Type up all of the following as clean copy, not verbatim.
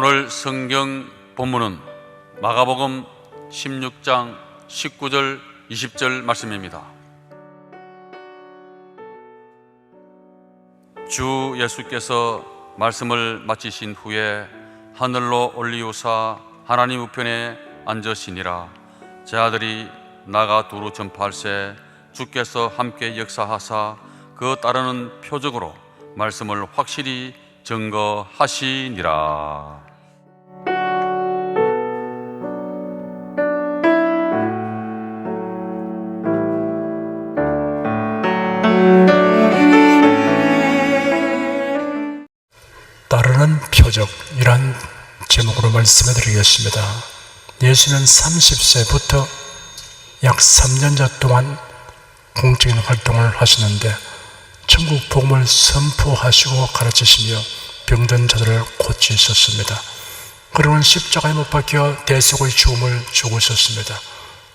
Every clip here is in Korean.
오늘 성경 본문은 마가복음 16장 19절 20절 말씀입니다. 주 예수께서 말씀을 마치신 후에 하늘로 올리우사 하나님 우편에 앉으시니라. 제 아들이 나가 두루 전파할세 주께서 함께 역사하사 그 따르는 표적으로 말씀을 확실히 증거하시니라. 따르는 표적이란 제목으로 말씀해 드리겠습니다. 예수는 30세부터 약 3년여 동안 공적인 활동을 하시는데 천국 복음을 선포하시고 가르치시며 병든 자들을 고치셨습니다. 그러고는 십자가에 못 박혀 대속의 죽음을 죽으셨습니다.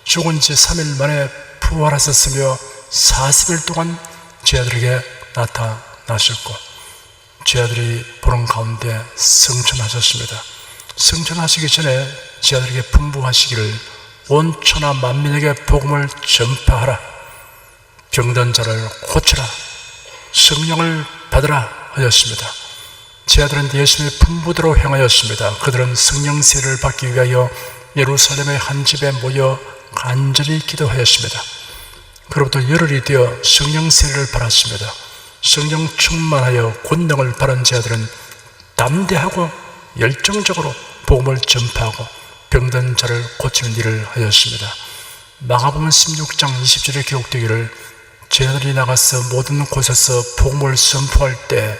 죽은 지 3일 만에 부활하셨으며 40일 동안 제자들에게 나타나셨고 제자들이 보는 가운데 승천하셨습니다. 승천하시기 전에 제자들에게 분부하시기를 온 천하 만민에게 복음을 전파하라, 병든 자를 고치라, 성령을 받으라 하였습니다. 제자들은 예수님의 분부대로 행하였습니다. 그들은 성령 세례를 받기 위하여 예루살렘의 한 집에 모여 간절히 기도하였습니다. 그로부터 열흘이 되어 성령 세례를 받았습니다. 성령 충만하여 권능을 받은 제자들은 담대하고 열정적으로 복음을 전파하고 병든 자를 고치는 일을 하였습니다. 마가복음 16장 20절에 기록되기를 제자들이 나가서 모든 곳에서 복음을 선포할 때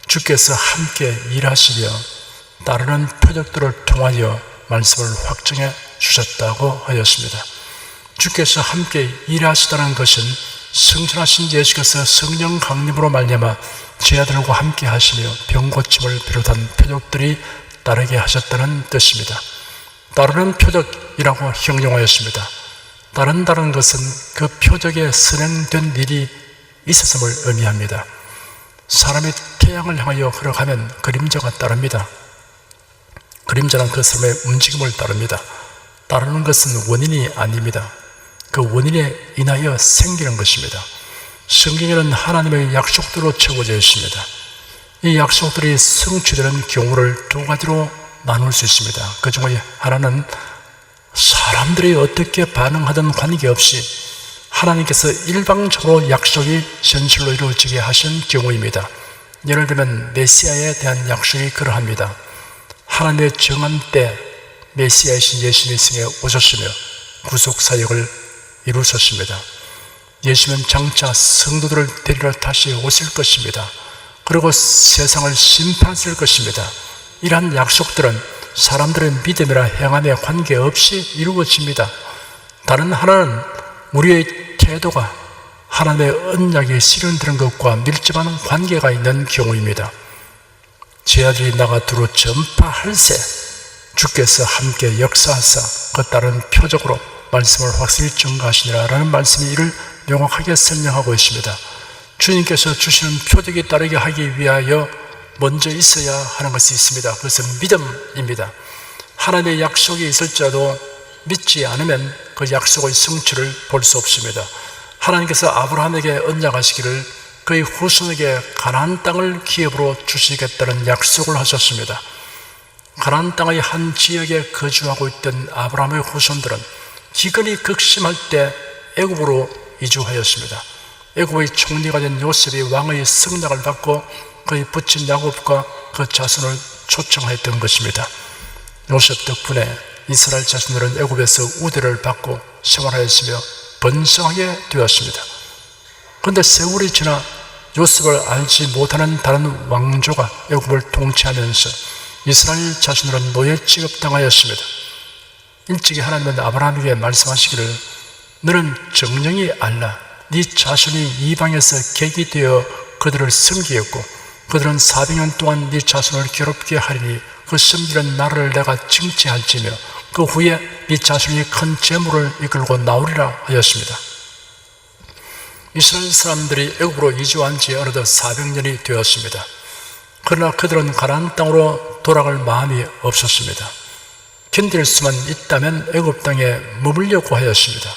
주께서 함께 일하시며 따르는 표적들을 통하여 말씀을 확증해 주셨다고 하였습니다. 주께서 함께 일하시다는 것은 승천하신 예수께서 성령 강림으로 말미암아 제자들과 함께 하시며 병 고침을 비롯한 표적들이 따르게 하셨다는 뜻입니다. 따르는 표적이라고 형용하였습니다. 따른다는 것은 그 표적에 선행된 일이 있었음을 의미합니다. 사람이 태양을 향하여 걸어가면 그림자가 따릅니다. 그림자는 그 사람의 움직임을 따릅니다. 따르는 것은 원인이 아닙니다. 그 원인에 인하여 생기는 것입니다. 성경에는 하나님의 약속들로 채워져 있습니다. 이 약속들이 성취되는 경우를 두 가지로 나눌 수 있습니다. 그 중에 하나는 사람들이 어떻게 반응하든 관계없이 하나님께서 일방적으로 약속이 현실로 이루어지게 하신 경우입니다. 예를 들면 메시아에 대한 약속이 그러합니다. 하나님의 정한 때 메시아이신 예수님이 세상에 오셨으며 구속사역을 이루셨습니다. 예수님은 장차 성도들을 데리러 다시 오실 것입니다. 그리고 세상을 심판하실 것입니다. 이러한 약속들은 사람들의 믿음이나 행함에 관계없이 이루어집니다. 다른 하나는 우리의 태도가 하나님의 언약이 실현되는 것과 밀접한 관계가 있는 경우입니다. 제자들이 나가 두루 전파할세 주께서 함께 역사하사 그 따른 표적으로 말씀을 확실히 증거하시니라 라는 말씀이 이를 명확하게 설명하고 있습니다. 주님께서 주시는 표적이 따르게 하기 위하여 먼저 있어야 하는 것이 있습니다. 그것은 믿음입니다. 하나님의 약속이 있을지라도 믿지 않으면 그 약속의 성취를 볼 수 없습니다. 하나님께서 아브라함에게 언약하시기를 그의 후손에게 가나안 땅을 기업으로 주시겠다는 약속을 하셨습니다. 가나안 땅의 한 지역에 거주하고 있던 아브라함의 후손들은 기근이 극심할 때 애굽으로 이주하였습니다. 애굽의 총리가 된 요셉이 왕의 승낙을 받고 그의 부친 야곱과 그 자손을 초청했던 것입니다. 요셉 덕분에 이스라엘 자손들은 애굽에서 우대를 받고 생활하였으며 번성하게 되었습니다. 그런데 세월이 지나 요셉을 알지 못하는 다른 왕조가 애굽을 통치하면서 이스라엘 자손들은 노예 취급당하였습니다. 일찍이 하나님은 아브라함에게 말씀하시기를 너는 정령이 알라. 네 자손이 이방에서 객이 되어 그들을 섬기겠고 그들은 400년 동안 네 자손을 괴롭게 하리니 그 섬기는 나라를 내가 징치할지며 그 후에 네 자손이 큰 재물을 이끌고 나오리라 하였습니다. 이스라엘 사람들이 애굽으로 이주한 지 어느덧 400년이 되었습니다. 그러나 그들은 가나안 땅으로 돌아갈 마음이 없었습니다. 견딜 수만 있다면 애굽 땅에 머물려고 하였습니다.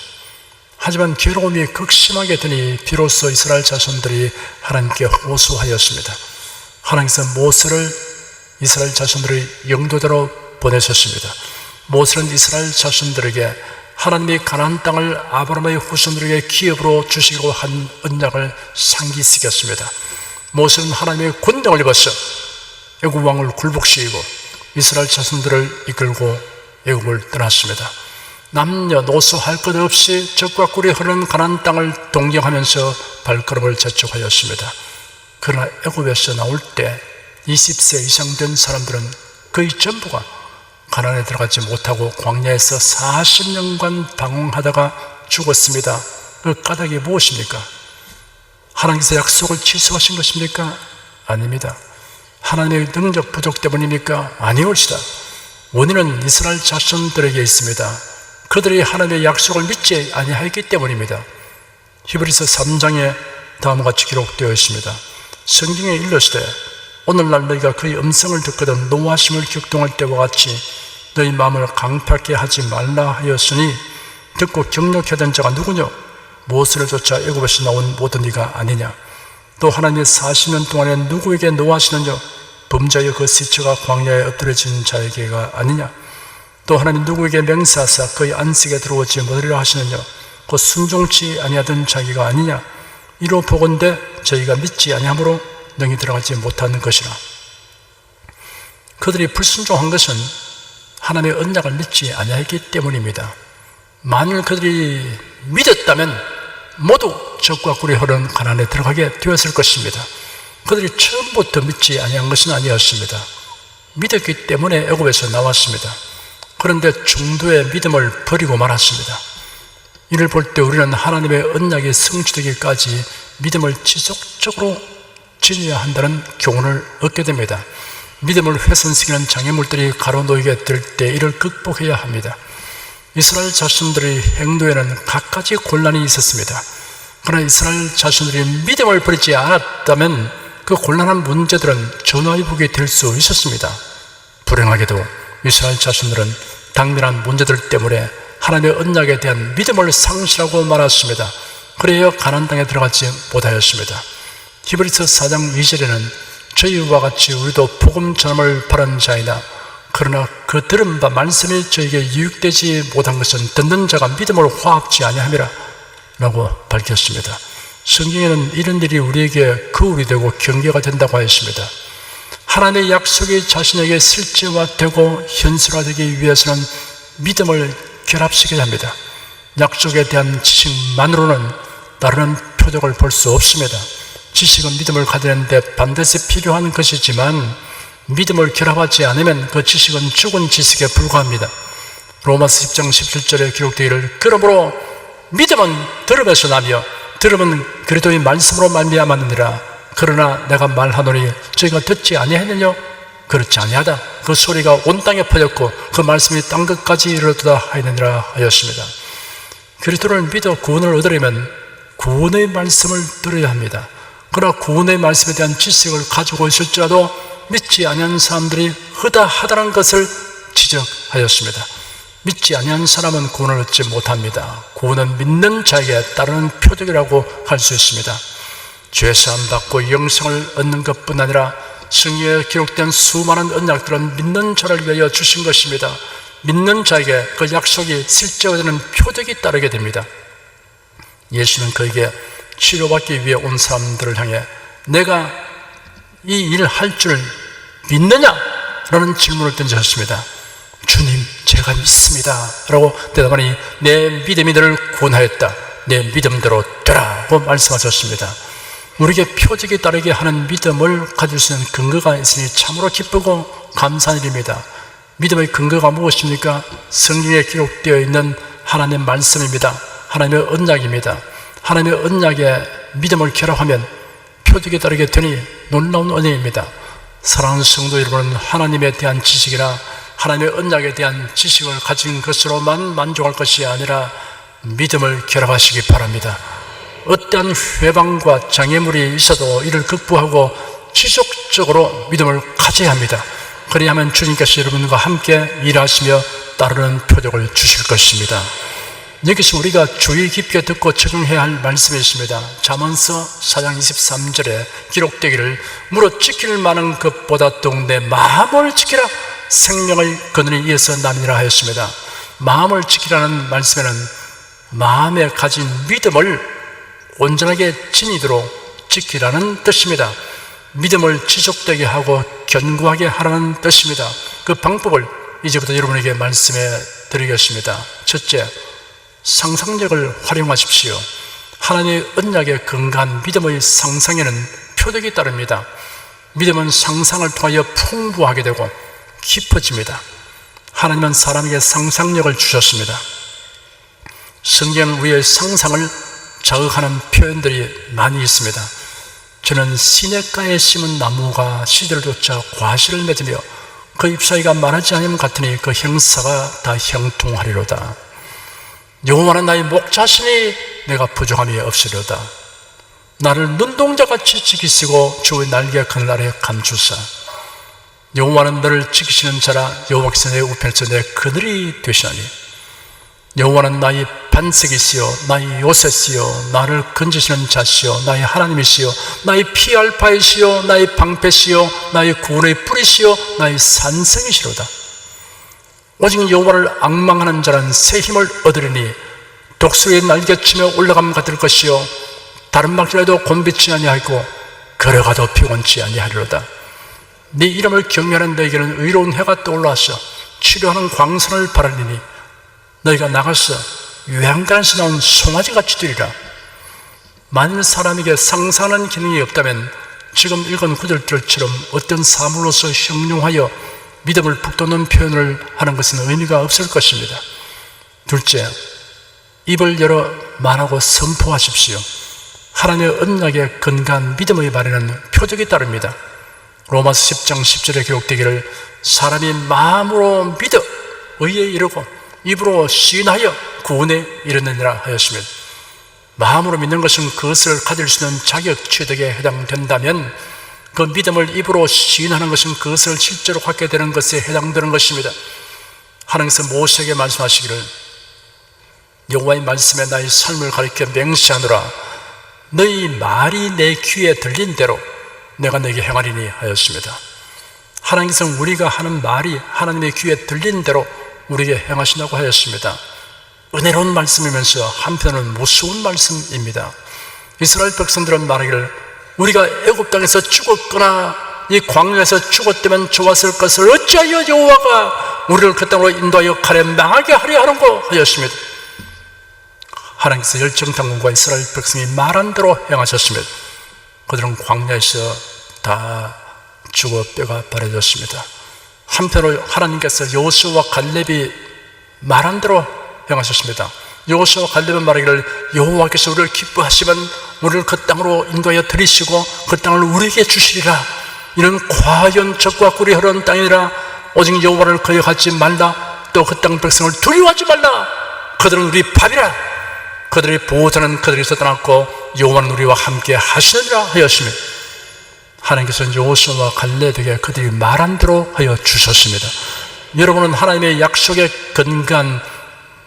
하지만 괴로움이 극심하게 되니 비로소 이스라엘 자손들이 하나님께 호소하였습니다. 하나님께서 모세를 이스라엘 자손들의 영도대로 보내셨습니다. 모세는 이스라엘 자손들에게 하나님이 가나안 땅을 아브라함의 후손들에게 기업으로 주시고 한 언약을 상기시켰습니다. 모세는 하나님의 권능을 입어서 애굽 왕을 굴복시키고 이스라엘 자손들을 이끌고 애굽을 떠났습니다. 남녀노소 할 것 없이 적과 꿀이 흐르는 가나안 땅을 동경하면서 발걸음을 재촉하였습니다. 그러나 애굽에서 나올 때 20세 이상 된 사람들은 거의 전부가 가나안에 들어가지 못하고 광야에서 40년간 방황하다가 죽었습니다. 그 까닭이 무엇입니까? 하나님께서 약속을 취소하신 것입니까? 아닙니다. 하나님의 능력 부족 때문입니까? 아니올시다. 원인은 이스라엘 자손들에게 있습니다. 그들이 하나님의 약속을 믿지 아니하였기 때문입니다. 히브리서 3장에 다음과 같이 기록되어 있습니다. 성경에 일렀을 때 오늘날 너희가 그의 음성을 듣거든 노하심을 격동할 때와 같이 너희 마음을 강팍게 하지 말라 하였으니 듣고 경력하던 자가 누구냐? 모세를 쫓아 애굽에서 나온 모든 이가 아니냐? 또 하나님의 40년 동안에 누구에게 노하시느냐? 범자여 그 시체가 광야에 엎드려진 자에게가 아니냐? 또 하나님 누구에게 맹세하사 그의 안식에 들어오지 못하리라 하시느냐? 그 순종치 아니하던 자기가 아니냐? 이로 보건대 저희가 믿지 아니하므로 능히 들어가지 못하는 것이라. 그들이 불순종한 것은 하나님의 언약을 믿지 아니하였기 때문입니다. 만일 그들이 믿었다면 모두 적과 꿀이 흐르는 가나안에 들어가게 되었을 것입니다. 그들이 처음부터 믿지 아니한 것은 아니었습니다. 믿었기 때문에 애굽에서 나왔습니다. 그런데 중도의 믿음을 버리고 말았습니다. 이를 볼 때 우리는 하나님의 언약이 성취되기까지 믿음을 지속적으로 지녀야 한다는 교훈을 얻게 됩니다. 믿음을 훼손시키는 장애물들이 가로놓이게 될 때 이를 극복해야 합니다. 이스라엘 자손들의 행동에는 갖가지 곤란이 있었습니다. 그러나 이스라엘 자손들이 믿음을 버리지 않았다면 그 곤란한 문제들은 전화위복이 될 수 있었습니다. 불행하게도 이스라엘 자손들은 당면한 문제들 때문에 하나님의 언약에 대한 믿음을 상실하고 말았습니다. 그래야 가나안 땅에 들어가지 못하였습니다. 히브리서 4장 2절에는 저희와 같이 우리도 복음 전함을 바라는 자이나 그러나 그 들은 바 말씀이 저에게 유익되지 못한 것은 듣는 자가 믿음으로 화합지 아니함이라 라고 밝혔습니다. 성경에는 이런 일이 우리에게 거울이 되고 경계가 된다고 하였습니다. 하나님의 약속이 자신에게 실제화되고 현실화되기 위해서는 믿음을 결합시켜야 합니다. 약속에 대한 지식만으로는 다른 표적을 볼 수 없습니다. 지식은 믿음을 가지는데 반드시 필요한 것이지만 믿음을 결합하지 않으면 그 지식은 죽은 지식에 불과합니다. 로마서 10장 17절에 기록되기를 그러므로 믿음은 들음에서 나며 들음은 그리스도의 말씀으로 말미암았느니라. 그러나 내가 말하노니 저희가 듣지 아니하느냐? 그렇지 아니하다. 그 소리가 온 땅에 퍼졌고 그 말씀이 땅 끝까지 이르렀다 하였느니라 하였습니다. 그리스도를 믿어 구원을 얻으려면 구원의 말씀을 들어야 합니다. 그러나 구원의 말씀에 대한 지식을 가지고 있을지라도 믿지 아니한 사람들이 허다하다는 것을 지적하였습니다. 믿지 아니한 사람은 구원을 얻지 못합니다. 구원은 믿는 자에게 따르는 표적이라고 할 수 있습니다. 죄사함 받고 영생을 얻는 것뿐 아니라 성경에 기록된 수많은 언약들은 믿는 자를 위하여 주신 것입니다. 믿는 자에게 그 약속이 실제화되는 표적이 따르게 됩니다. 예수는 그에게 치료받기 위해 온 사람들을 향해 내가 이 일을 할 줄 믿느냐? 라는 질문을 던졌습니다. 주님, 제가 믿습니다. 라고 대답하니 내 믿음이 너를 구원하였다. 내 믿음대로 되라고 말씀하셨습니다. 우리에게 표적이 따르게 하는 믿음을 가질 수 있는 근거가 있으니 참으로 기쁘고 감사한 일입니다. 믿음의 근거가 무엇입니까? 성경에 기록되어 있는 하나님의 말씀입니다. 하나님의 언약입니다. 하나님의 언약에 믿음을 결합하면 표적이 따르게 되니 놀라운 은혜입니다. 사랑하는 성도 여러분은 하나님에 대한 지식이나 하나님의 언약에 대한 지식을 가진 것으로만 만족할 것이 아니라 믿음을 결합하시기 바랍니다. 어떠한 회방과 장애물이 있어도 이를 극복하고 지속적으로 믿음을 가져야 합니다. 그리하면 주님께서 여러분과 함께 일하시며 따르는 표적을 주실 것입니다. 여기서 우리가 주의 깊게 듣고 적용해야 할 말씀이 있습니다. 잠언서 4장 23절에 기록되기를 무릇 지킬 만한 것보다 더욱 내 마음을 지키라 생명의 그늘이 이어서 남이라 하였습니다. 마음을 지키라는 말씀에는 마음에 가진 믿음을 온전하게 지니도록 지키라는 뜻입니다. 믿음을 지속되게 하고 견고하게 하라는 뜻입니다. 그 방법을 이제부터 여러분에게 말씀해 드리겠습니다. 첫째, 상상력을 활용하십시오. 하나님의 언약에 근거한 믿음의 상상에는 표적이 따릅니다. 믿음은 상상을 통하여 풍부하게 되고 깊어집니다. 하나님은 사람에게 상상력을 주셨습니다. 성경은 우리의 상상을 자극하는 표현들이 많이 있습니다. 저는 시냇가에 심은 나무가 시들을 쫓아 과실을 맺으며 그 잎사귀가 마르지 않으면 같으니 그 형사가 다 형통하리로다. 여호와는 나의 목자시니 내가 부족함이 없으리로다. 나를 눈동자같이 지키시고 주의 날개 그늘 아래 감추사. 여호와는 너를 지키시는 자라. 여호와께서 내 우편에서 내 그늘이 되시나니. 여호와는 나의 반석이시요 나의 요새시요 나를 건지시는 자시요 나의 하나님이시요 나의 피할 바이시요 나의 방패시요 나의 구원의 뿌리시요 나의 산성이시로다. 오직 여호와를 앙망하는 자는 새 힘을 얻으리니 독수리의 날개치며 올라가면 같을 것이요 다른 막질에도 곤비치 아니하고 걸어가도 피곤치 아니하리로다. 네 이름을 경외하는 너에게는 의로운 해가 떠올라서 치료하는 광선을 바라리니 너희가 나가서 요양간에서 나온 송아지같이 되리라. 만일 사람에게 상상하는 기능이 없다면 지금 읽은 구절들처럼 어떤 사물로서 형용하여 믿음을 북돋는 표현을 하는 것은 의미가 없을 것입니다. 둘째, 입을 열어 말하고 선포하십시오. 하나님의 언약에 근거한 믿음의 말에는 표적이 따릅니다. 로마서 10장 10절에 기록되기를 사람이 마음으로 믿어 의에 이르고 입으로 시인하여 구원에 이르느니라 하였습니다. 마음으로 믿는 것은 그것을 가질 수 있는 자격 취득에 해당된다면 그 믿음을 입으로 시인하는 것은 그것을 실제로 갖게 되는 것에 해당되는 것입니다. 하나님께서 모세에게 말씀하시기를 여호와의 말씀에 나의 삶을 가리켜 맹세하노라. 너희 말이 내 귀에 들린 대로 내가 너에게 행하리니 하였습니다. 하나님께서는 우리가 하는 말이 하나님의 귀에 들린 대로 우리에게 행하신다고 하였습니다. 은혜로운 말씀이면서 한편은 무서운 말씀입니다. 이스라엘 백성들은 말하기를 우리가 애굽 땅에서 죽었거나 이 광야에서 죽었다면 좋았을 것을 어찌하여 여호와가 우리를 그 땅으로 인도하여 칼에 망하게 하려 하는고 하였습니다. 하나님께서 열정당군과 이스라엘 백성이 말한 대로 행하셨습니다. 그들은 광야에서 다 죽어 뼈가 바래졌습니다. 한편으로 하나님께서 여호수아와 갈렙이 말한 대로 행하셨습니다. 여호수아와 갈렙은 말하기를 여호와께서 우리를 기뻐하시면 우리를 그 땅으로 인도하여 들이시고 그 땅을 우리에게 주시리라. 이는 과연 적과 꿀이 흐르는 땅이라. 오직 여호와를 거역하지 말라. 또 그 땅 백성을 두려워하지 말라. 그들은 우리 밥이라. 그들의 보호자는 그들에서 떠났고 여호와는 우리와 함께 하시느니라 하였습니다. 하나님께서는 여호수아와 갈렙에게 그들이 말한 대로 하여 주셨습니다. 여러분은 하나님의 약속에 근거한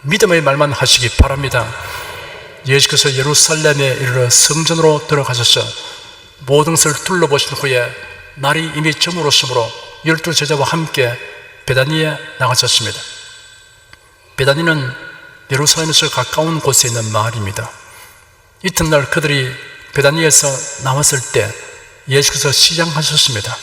믿음의 말만 하시기 바랍니다. 예수께서 예루살렘에 이르러 성전으로 들어가셔서 모든 것을 둘러보신 후에 날이 이미 저물었으므로 12 제자와 함께 베다니에 나가셨습니다. 베다니는 예루살렘에서 가까운 곳에 있는 마을입니다. 이튿날 그들이 베다니에서 나왔을 때 예수께서 시장하셨습니다.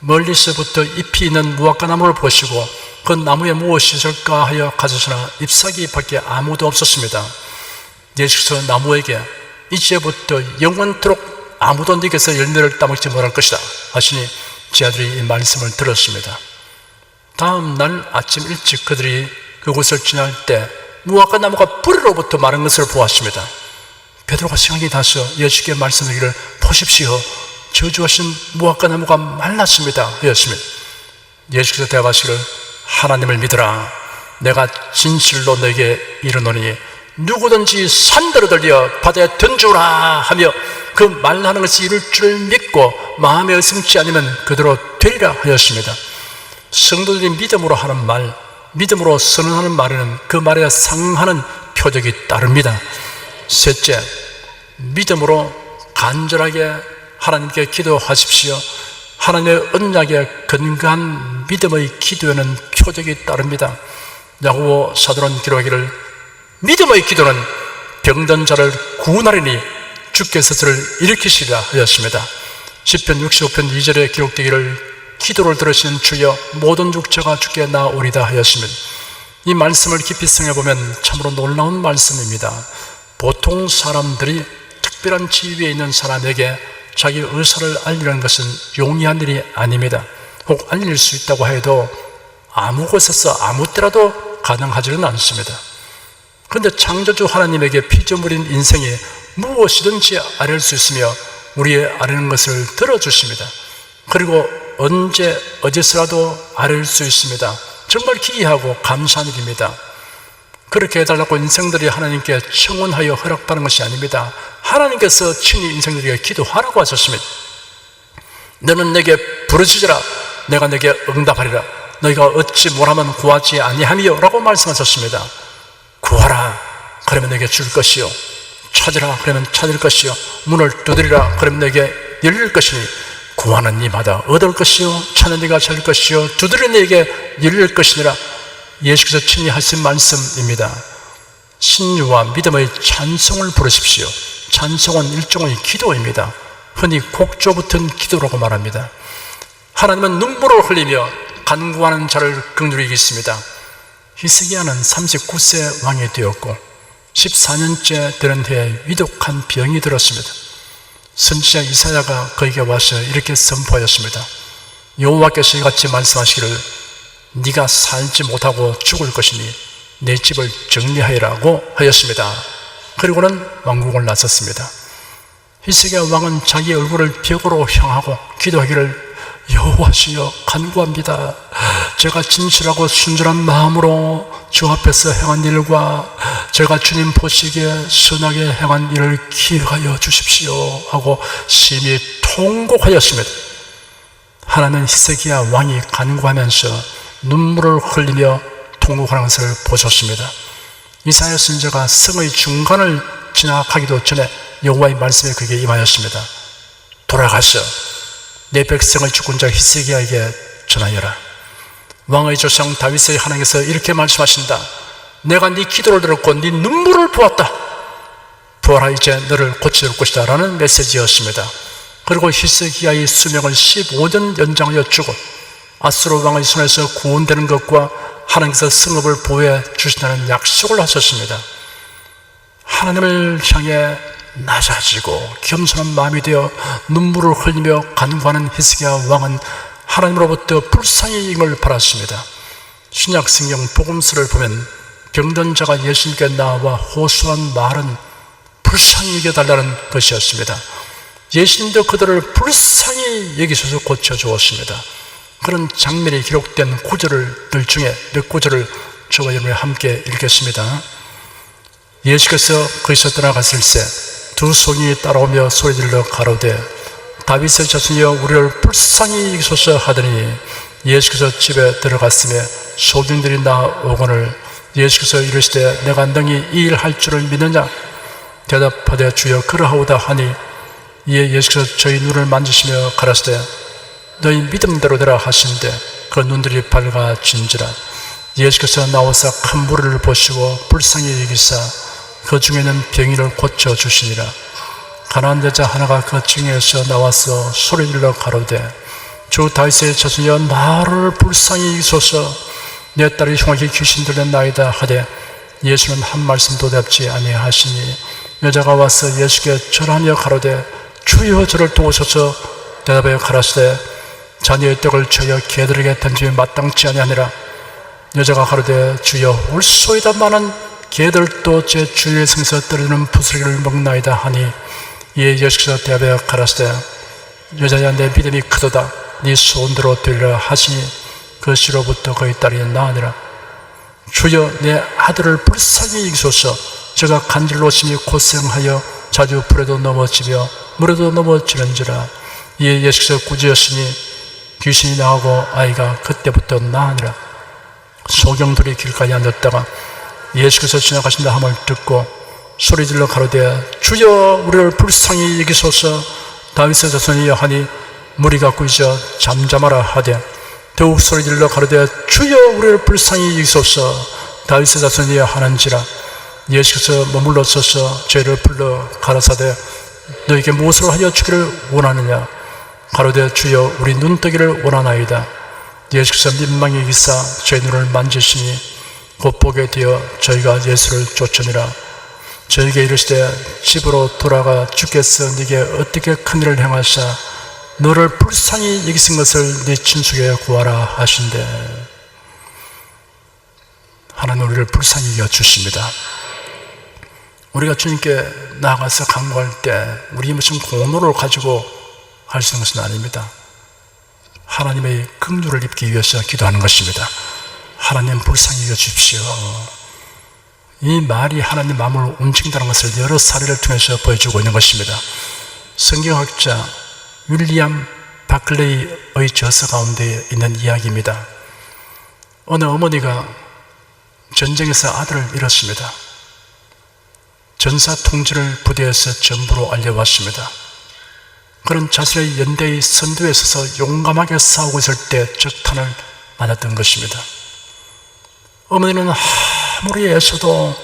멀리서부터 잎이 있는 무화과 나무를 보시고 그 나무에 무엇이 있을까 하여 가져서나 잎사귀 밖에 아무도 없었습니다. 예수께서 나무에게 이제부터 영원토록 아무도 네게서 열매를 따먹지 못할 것이다 하시니 제자들이 이 말씀을 들었습니다. 다음 날 아침 일찍 그들이 그곳을 지날 때 무화과 나무가 뿌리로부터 마른 것을 보았습니다. 베드로가 생각이 나서 예수께 말씀하기를 보십시오. 저주하신 무화과 나무가 말랐습니다 하였습니다. 예수께서 대답하시기를 하나님을 믿으라. 내가 진실로 너에게 이르노니 누구든지 산대로 들려 바다에 던지라 하며 그 말하는 것이 이룰 줄 믿고 마음에 의심치 않으면 그대로 되리라 하였습니다. 성도들이 믿음으로 하는 말, 믿음으로 선언하는 말에는 그 말에 상응하는 표적이 따릅니다. 셋째, 믿음으로 간절하게 하나님께 기도하십시오. 하나님의 언약에 근거한 믿음의 기도에는 표적이 따릅니다. 야고보 사도는 기록하기를 믿음의 기도는 병든 자를 구원하리니 주께서 그를 일으키시리라 하였습니다. 시편 65편 2절에 기록되기를 기도를 들으시는 주여 모든 육체가 주께 나오리다 하였습니다. 이 말씀을 깊이 생각해보면 참으로 놀라운 말씀입니다. 보통 사람들이 특별한 지위에 있는 사람에게 자기 의사를 알리는 것은 용이한 일이 아닙니다. 혹 알릴 수 있다고 해도 아무 곳에서 아무 때라도 가능하지는 않습니다. 그런데 창조주 하나님에게 피조물인 인생이 무엇이든지 아뢰을 수 있으며 우리의 아뢰는 것을 들어주십니다. 그리고 언제 어디서라도 아뢰을 수 있습니다. 정말 기이하고 감사한 일입니다. 그렇게 해달라고 인생들이 하나님께 청원하여 허락받는 것이 아닙니다. 하나님께서 친히 인생들에게 기도하라고 하셨습니다. 너는 내게 부르짖으라 내가 내게 응답하리라 너희가 어찌 뭐라면 구하지 아니하며 라고 말씀하셨습니다. 구하라 그러면 내게 줄 것이요 찾으라 그러면 찾을 것이요 문을 두드리라 그러면 내게 열릴 것이니 구하는 이마다 얻을 것이요 찾는 이가 찾을 것이요 두드리는 이에게 열릴 것이니라. 예수께서 친히 하신 말씀입니다. 신유와 믿음의 찬송을 부르십시오. 찬송은 일종의 기도입니다. 흔히 곡조 붙은 기도라고 말합니다. 하나님은 눈물을 흘리며 간구하는 자를 긍휼히 여기십니다. 히스기야는 39세 왕이 되었고 14년째 되는 해에 위독한 병이 들었습니다. 선지자 이사야가 그에게 와서 이렇게 선포하였습니다. 여호와께서 이같이 말씀하시기를 네가 살지 못하고 죽을 것이니 내 집을 정리하여라고 하였습니다. 그리고는 왕궁을 나섰습니다. 히스기야 왕은 자기 얼굴을 벽으로 향하고 기도하기를 여호와시여 간구합니다. 제가 진실하고 순전한 마음으로 주 앞에서 행한 일과 제가 주님 보시기에 선하게 행한 일을 기억하여 주십시오 하고 심히 통곡하였습니다. 하나님은 히스기야 왕이 간구하면서 눈물을 흘리며 통곡하는 것을 보셨습니다. 이사야 선지자가 성의 중간을 지나가기도 전에 여호와의 말씀에 그에게 임하였습니다. 돌아가서 내 백성의 주권자 히스기야에게 전하여라. 왕의 조상 다윗의 하나님께서 이렇게 말씀하신다. 내가 네 기도를 들었고 네 눈물을 보았다. 부하라 이제 너를 고쳐줄 것이다 라는 메시지였습니다. 그리고 히스기야의 수명을 15년 연장하여 주고 아수르 왕의 손에서 구원되는 것과 하나님께서 성읍을 보호해 주신다는 약속을 하셨습니다. 하나님을 향해 낮아지고 겸손한 마음이 되어 눈물을 흘리며 간구하는 히스기야 왕은 하나님으로부터 불쌍히 임을 받았습니다. 신약 성경 복음서를 보면 병든 자가 예수님께 나와 호소한 말은 불쌍히 여겨달라는 것이었습니다. 예수님도 그들을 불쌍히 여기셔서 고쳐주었습니다. 그런 장면이 기록된 구절들 중에 몇 구절을 저와 여러분이 함께 읽겠습니다. 예수께서 거기서 떠나갔을 새 두 소년이 따라오며 소리질러 가로되 다윗의 자손이여 우리를 불쌍히 여기소서 하더니 예수께서 집에 들어갔으며 소경들이 나오거늘 예수께서 이르시되 내가 능히 이 일 할 줄을 믿느냐 대답하되 주여 그러하오다 하니 이에 예수께서 저희 눈을 만지시며 가라사대 너희 믿음대로 되라 하시는데 그 눈들이 밝아진지라. 예수께서 나와서 큰 무리를 보시고 불쌍히 여기사 그 중에는 병인을 고쳐주시니라. 가난한 여자 하나가 그 중에서 나와서 소리질러 가로되 주 다윗의 자손이여 나를 불쌍히 여기소서 내 딸이 흉하게 귀신 들렸나이다 하되 예수는 한 말씀도 대답지 아니하시니 여자가 와서 예수께 절하며 가로되 주여 저를 도우소서 대답하여 가라사대 자녀의 떡을 쳐여 개들에게 던지며 마땅치 아니하니라. 여자가 가로되 주여 올소이다마는 개들도 제 주의 성에서 떨어지는 부스러기를 먹나이다 하니 이에 예수께서 대답하여 가라사대 여자야 내 믿음이 크도다 네 소원대로 되리라 하시니 그 시로부터 그의 딸이 나으니라. 주여 내 아들을 불쌍히 여기소서. 저가 간질로 심히 고생하여 자주 불에도 넘어지며 물에도 넘어지는지라. 이에 예수께서 꾸짖으시니 귀신이 나가고 아이가 그때부터 나으니라. 소경들이 길가에 앉았다가 예수께서 지나가신다 함을 듣고 소리질러 가로되 주여 우리를 불쌍히 여기소서. 다윗의 자손이여 하니 무리가 꾸짖어 잠잠하라 하되 더욱 소리질러 가로되 주여 우리를 불쌍히 여기소서. 다윗의 자손이여 하는지라. 예수께서 머물러 서서 저희를 불러 가라사대 너에게 무엇을 하여 주기를 원하느냐. 가로되 주여 우리 눈뜨기를 원하나이다. 예수께서 민망히 여기사 저희 눈을 만지시니 곧 보게 되어 저희가 예수를 쫓으니라. 저에게 이르시되 집으로 돌아가 주께서 네게 어떻게 큰 일을 행하사 너를 불쌍히 여기신 것을 네 친숙에 구하라 하신대. 하나님 우리를 불쌍히 여주십니다. 우리가 주님께 나아가서 간구할 때 우리 무슨 공로를 가지고 할 수 있는 것은 아닙니다. 하나님의 긍휼을 입기 위해서 기도하는 것입니다. 하나님 불쌍히 여주십시오. 이 말이 하나님 마음을 움직인다는 것을 여러 사례를 통해서 보여주고 있는 것입니다. 성경학자 윌리엄 바클레이의 저서 가운데 있는 이야기입니다. 어느 어머니가 전쟁에서 아들을 잃었습니다. 전사 통지를 부대에서 전부로 알려왔습니다. 그는 자신의 연대의 선두에 서서 용감하게 싸우고 있을 때 적탄을 맞았던 것입니다. 어머니는 아무리 애써도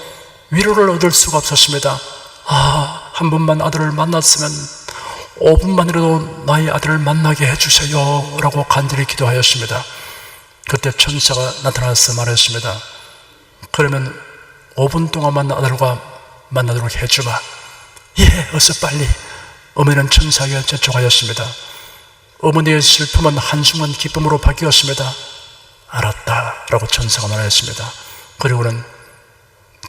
위로를 얻을 수가 없었습니다. 한 번만 아들을 만났으면 5분만이라도 나의 아들을 만나게 해주세요 라고 간절히 기도하였습니다. 그때 천사가 나타나서 말했습니다. 그러면 5분 동안만 아들과 만나도록 해주마. 예, 어서 빨리. 어머니는 천사에게 재촉하였습니다. 어머니의 슬픔은 한순간 기쁨으로 바뀌었습니다. 알았다 라고 천사가 말했습니다. 그리고는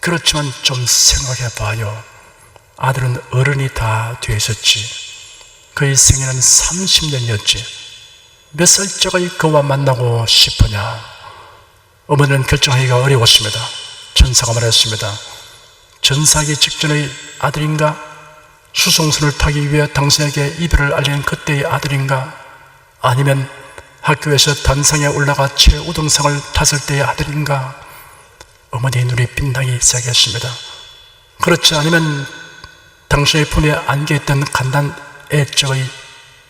그렇지만 좀 생각해 봐요. 아들은 어른이 다 되어 있었지. 그의 생애는 30년이었지. 몇 살짜리 그와 만나고 싶으냐. 어머니는 결정하기가 어려웠습니다. 천사가 말했습니다. 전사하기 직전의 아들인가? 수송선을 타기 위해 당신에게 이별을 알리는 그때의 아들인가? 아니면 학교에서 단상에 올라가 최우등상을 탔을 때의 아들인가? 어머니의 눈이 빛나기 시작했습니다. 그렇지 않으면 당신의 품에 안겨있던 간단 애적의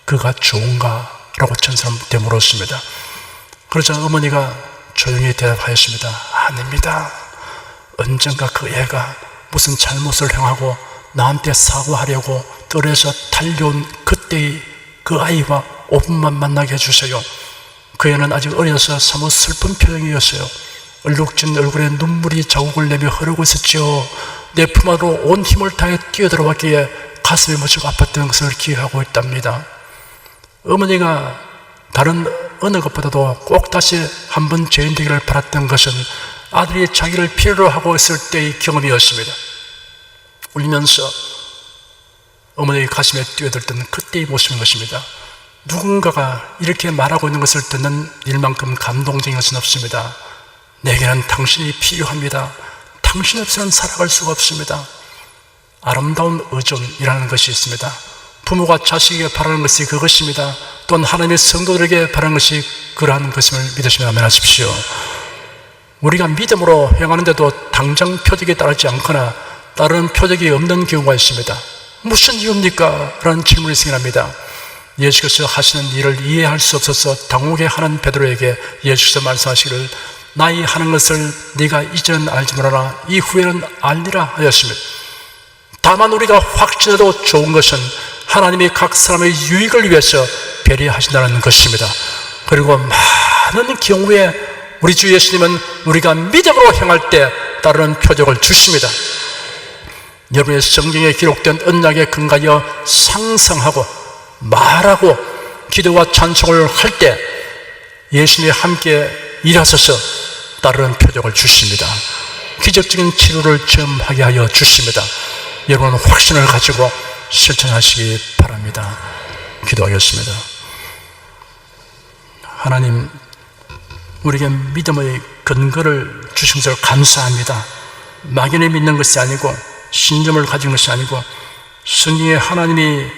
그가 좋은가? 라고 천사한테 물었습니다. 그러자 어머니가 조용히 대답하였습니다. 아닙니다. 언젠가 그 애가 무슨 잘못을 행하고 나한테 사과하려고 뜰에서 달려온 그때의 그 아이와 5분만 만나게 해주세요. 그 애는 아직 어려서 사뭇 슬픈 표정이었어요. 얼룩진 얼굴에 눈물이 자국을 내며 흐르고 있었지요. 내 품 안으로 온 힘을 다해 뛰어들어왔기에 가슴이 무척 아팠던 것을 기억하고 있답니다. 어머니가 다른 어느 것보다도 꼭 다시 한번 죄인 되기를 바랐던 것은 아들이 자기를 필요로 하고 있을 때의 경험이었습니다. 울면서 어머니의 가슴에 뛰어들던 그때의 모습인 것입니다. 누군가가 이렇게 말하고 있는 것을 듣는 일만큼 감동적인 것은 없습니다. 내게는 당신이 필요합니다. 당신 없이는 살아갈 수가 없습니다. 아름다운 의존이라는 것이 있습니다. 부모가 자식에게 바라는 것이 그것입니다. 또한 하나님의 성도들에게 바라는 것이 그러한 것임을 믿으시면 아멘 하십시오. 우리가 믿음으로 행하는데도 당장 표적이 따르지 않거나 따르는 표적이 없는 경우가 있습니다. 무슨 이유입니까? 라는 질문이 생겨납니다. 예수께서 하시는 일을 이해할 수 없어서 당혹해하는 베드로에게 예수께서 말씀하시기를 나이 하는 것을 네가 이제는 알지 못하나 이후에는 알리라 하였습니다. 다만 우리가 확신해도 좋은 것은 하나님이 각 사람의 유익을 위해서 배려하신다는 것입니다. 그리고 많은 경우에 우리 주 예수님은 우리가 믿음으로 행할 때 따르는 표적을 주십니다. 여러분의 성경에 기록된 언약에 근거하여 상상하고 말하고 기도와 찬송을 할 때 예수님이 함께 일하셔서 따르는 표적을 주십니다. 기적적인 치료를 체험하게 하여 주십니다. 여러분은 확신을 가지고 실천하시기 바랍니다. 기도하겠습니다. 하나님, 우리에게 믿음의 근거를 주신 것을 감사합니다. 막연히 믿는 것이 아니고 신념을 가진 것이 아니고 성경에 하나님이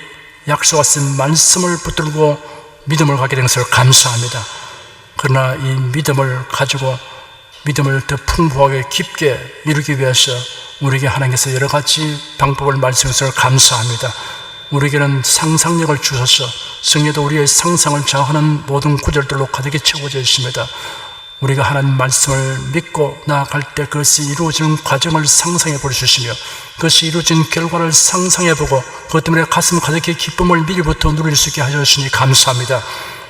약속하신 말씀을 붙들고 믿음을 갖게 된 것을 감사합니다. 그러나 이 믿음을 가지고 믿음을 더 풍부하게 깊게 이루기 위해서 우리에게 하나님께서 여러 가지 방법을 말씀하셔서 감사합니다. 우리에게는 상상력을 주셔서 성경에도 우리의 상상을 자극하는 모든 구절들로 가득히 채워져 있습니다. 우리가 하나님 말씀을 믿고 나아갈 때 그것이 이루어지는 과정을 상상해 볼 수 있으며 그것이 이루어진 결과를 상상해 보고 그것 때문에 가슴 가득히 기쁨을 미리부터 누릴 수 있게 하셨으니 감사합니다.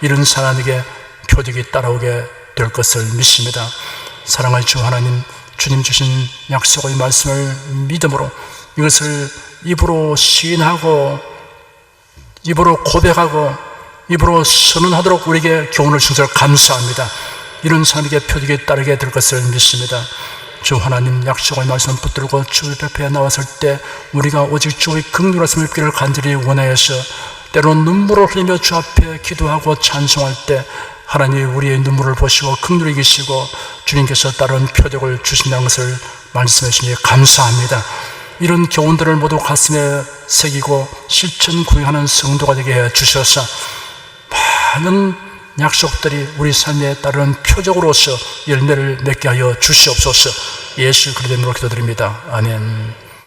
이런 사람에게 표적이 따라오게 될 것을 믿습니다. 사랑할 주 하나님, 주님 주신 약속의 말씀을 믿음으로 이것을 입으로 시인하고 입으로 고백하고 입으로 선언하도록 우리에게 교훈을 주셔서 감사합니다. 이런 사람에게 표적이 따르게 될 것을 믿습니다. 주 하나님, 약속의 말씀을 붙들고 주 옆에 나왔을 때 우리가 오직 주의 긍휼하심을 입기를 간절히 원하여서 때로는 눈물을 흘리며 주 앞에 기도하고 찬송할 때 하나님 우리의 눈물을 보시고 긍휼히 계시고 주님께서 다른 표적을 주신다는 것을 말씀해 주시니 감사합니다. 이런 교훈들을 모두 가슴에 새기고 실천 구행하는 성도가 되게 해 주셔서 많은 약속들이 우리 삶에 따른 표적으로서 열매를 맺게 하여 주시옵소서. 예수 그리스도의 이름으로 기도드립니다. 아멘.